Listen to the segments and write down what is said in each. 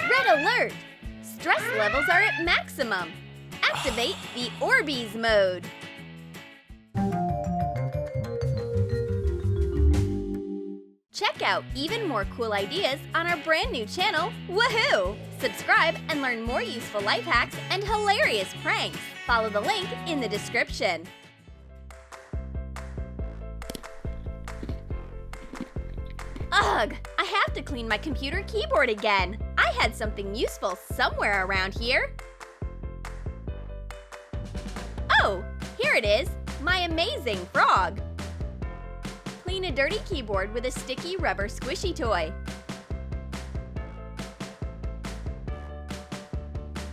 Red alert! Stress levels are at maximum. Activate the Orbeez mode. Check out even more cool ideas on our brand new channel, Woohoo! Subscribe and learn more useful life hacks and hilarious pranks. Follow the link in the description. Ugh! I have to clean my computer keyboard again. I had something useful somewhere around here. Oh, here it is, my amazing frog. Clean a dirty keyboard with a sticky rubber squishy toy.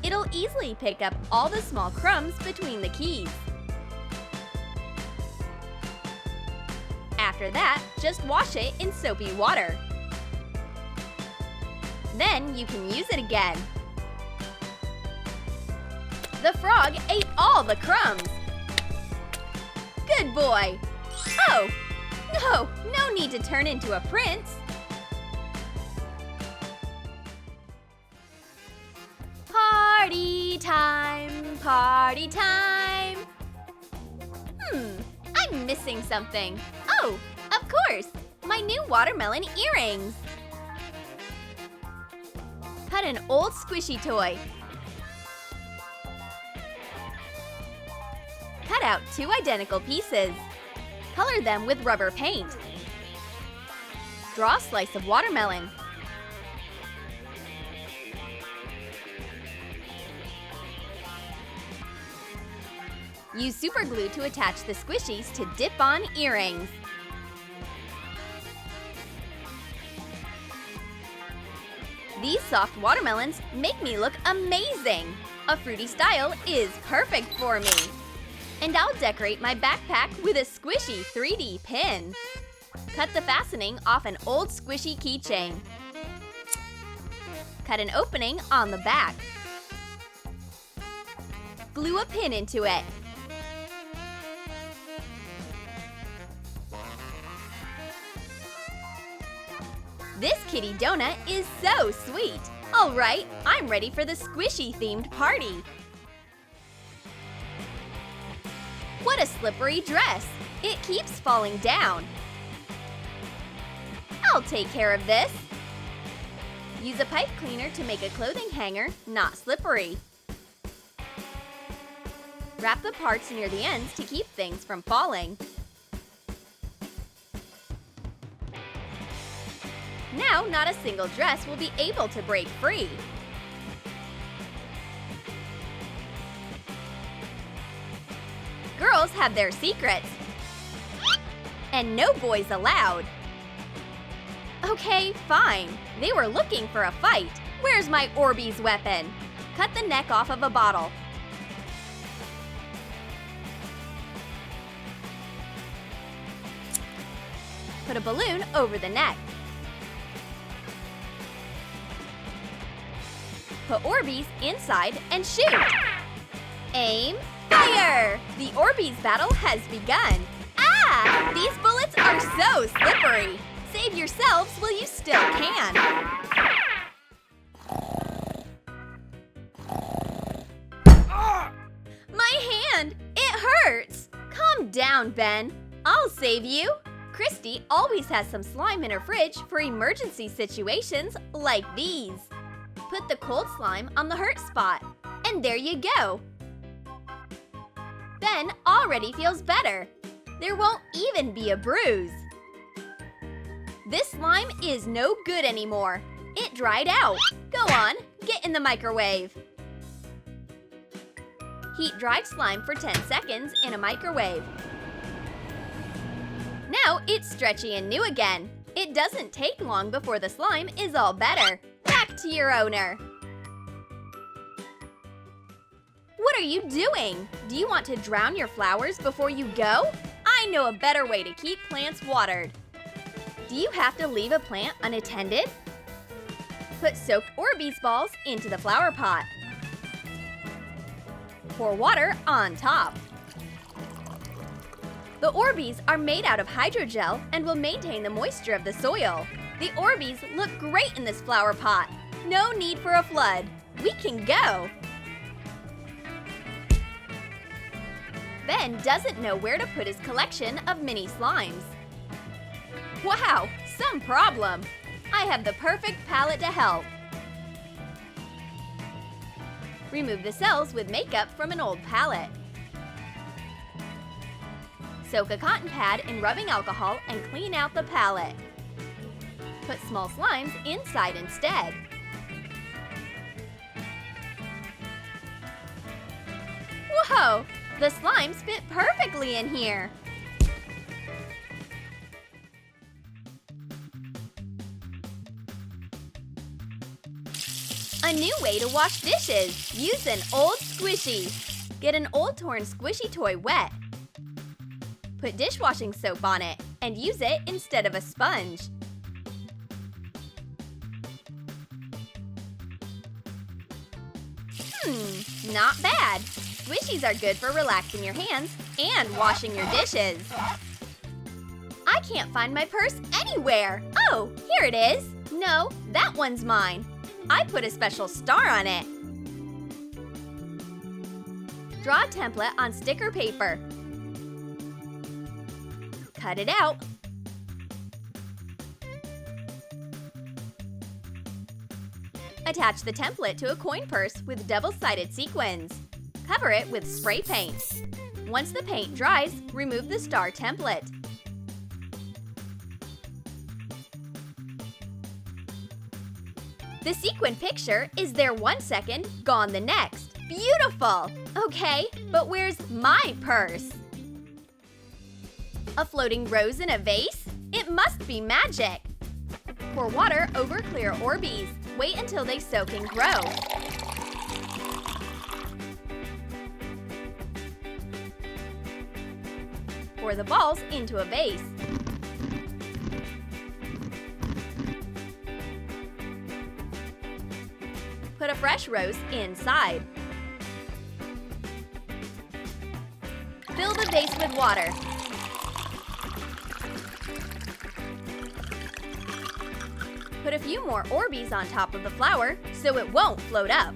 It'll easily pick up all the small crumbs between the keys. After that, just wash it in soapy water. Then you can use it again. The frog ate all the crumbs. Good boy. Oh, no need to turn into a prince. Party time, party time. I'm missing something. Oh, of course, my new watermelon earrings. Cut an old squishy toy. Cut out 2 identical pieces. Color them with rubber paint. Draw a slice of watermelon. Use superglue to attach the squishies to dip-on earrings. These soft watermelons make me look amazing. A fruity style is perfect for me. And I'll decorate my backpack with a squishy 3D pin. Cut the fastening off an old squishy keychain. Cut an opening on the back. Glue a pin into it. This kitty donut is so sweet. All right, I'm ready for the squishy-themed party. What a slippery dress! It keeps falling down. I'll take care of this. Use a pipe cleaner to make a clothing hanger not slippery. Wrap the parts near the ends to keep things from falling. Now, not a single dress will be able to break free. Girls have their secrets. And no boys allowed. Okay, fine. They were looking for a fight. Where's my Orbeez weapon? Cut the neck off of a bottle. Put a balloon over the neck. Put Orbeez inside and shoot! Aim, fire! The Orbeez battle has begun. Ah! These bullets are so slippery. Save yourselves while you still can. My hand! It hurts! Calm down, Ben. I'll save you. Christy always has some slime in her fridge for emergency situations like these. Put the cold slime on the hurt spot. And there you go. Ben already feels better. There won't even be a bruise. This slime is no good anymore. It dried out. Go on, get in the microwave. Heat dried slime for 10 seconds in a microwave. Now it's stretchy and new again. It doesn't take long before the slime is all better. Back to your owner. What are you doing? Do you want to drown your flowers before you go? I know a better way to keep plants watered. Do you have to leave a plant unattended? Put soaked Orbeez balls into the flower pot. Pour water on top. The Orbeez are made out of hydrogel and will maintain the moisture of the soil. The Orbeez look great in this flower pot. No need for a flood. We can go. Ben doesn't know where to put his collection of mini slimes. Wow, some problem. I have the perfect palette to help. Remove the cells with makeup from an old palette. Soak a cotton pad in rubbing alcohol and clean out the palette. Put small slimes inside instead. Whoa! The slimes fit perfectly in here! A new way to wash dishes! Use an old squishy! Get an old torn squishy toy wet. Put dishwashing soap on it and use it instead of a sponge. Not bad! Squishies are good for relaxing your hands and washing your dishes. I can't find my purse anywhere! Oh, here it is! No, that one's mine. I put a special star on it. Draw a template on sticker paper. Cut it out. Attach the template to a coin purse with double-sided sequins. Cover it with spray paint. Once the paint dries, remove the star template. The sequin picture is there 1 second, gone the next. Beautiful! Okay, but where's my purse? A floating rose in a vase? It must be magic! Pour water over clear Orbeez. Wait until they soak and grow. Pour the balls into a vase. Put a fresh rose inside. Fill the vase with water. Put a few more Orbeez on top of the flower so it won't float up.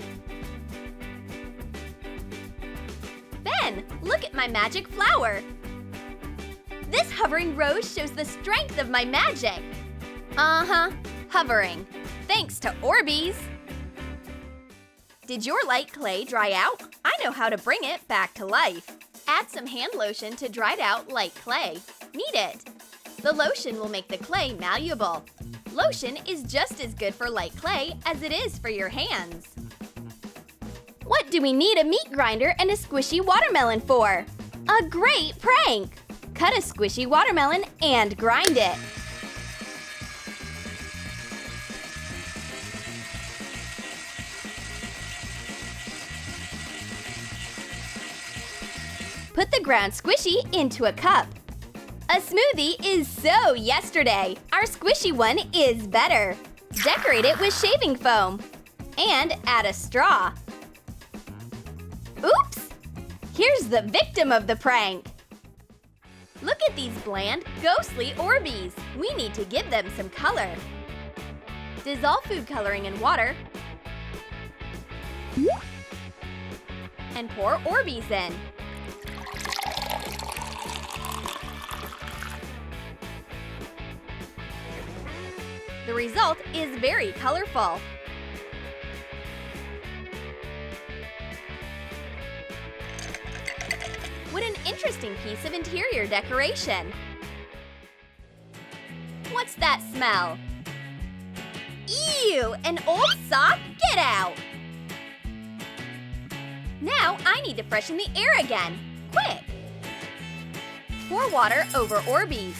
Ben, look at my magic flower! This hovering rose shows the strength of my magic. Hovering. Thanks to Orbeez. Did your light clay dry out? I know how to bring it back to life. Add some hand lotion to dried out light clay. Knead it. The lotion will make the clay malleable. Lotion is just as good for light clay as it is for your hands. What do we need a meat grinder and a squishy watermelon for? A great prank! Cut a squishy watermelon and grind it. Put the ground squishy into a cup. A smoothie is so yesterday. Our squishy one is better. Decorate it with shaving foam. And add a straw. Oops! Here's the victim of the prank. Look at these bland, ghostly Orbeez. We need to give them some color. Dissolve food coloring in water. And pour Orbeez in. The result is very colorful. What an interesting piece of interior decoration. What's that smell? Ew, an old sock? Get out! Now I need to freshen the air again. Quick! Pour water over Orbeez.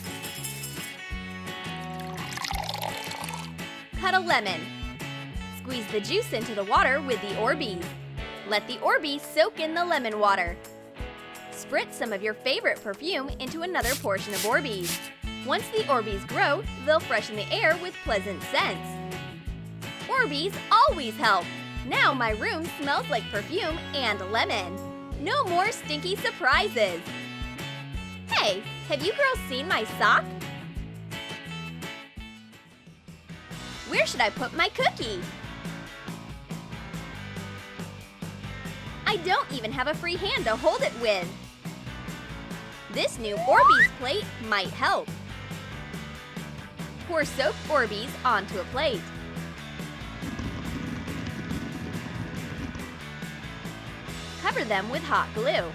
Cut a lemon. Squeeze the juice into the water with the Orbeez. Let the Orbeez soak in the lemon water. Spritz some of your favorite perfume into another portion of Orbeez. Once the Orbeez grow, they'll freshen the air with pleasant scents. Orbeez always help. Now my room smells like perfume and lemon. No more stinky surprises. Hey, have you girls seen my sock? Where should I put my cookie? I don't even have a free hand to hold it with. This new Orbeez plate might help. Pour soaked Orbeez onto a plate. Cover them with hot glue.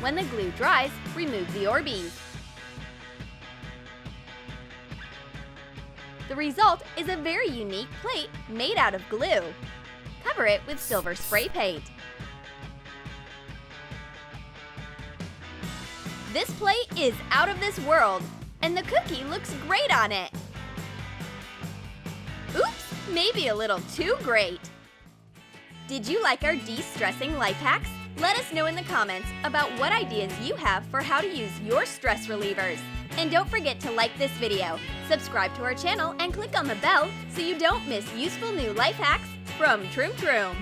When the glue dries, remove the Orbeez. The result is a very unique plate made out of glue. Cover it with silver spray paint. This plate is out of this world, and the cookie looks great on it. Oops, maybe a little too great. Did you like our de-stressing life hacks? Let us know in the comments about what ideas you have for how to use your stress relievers. And don't forget to like this video, subscribe to our channel, and click on the bell so you don't miss useful new life hacks from Troom.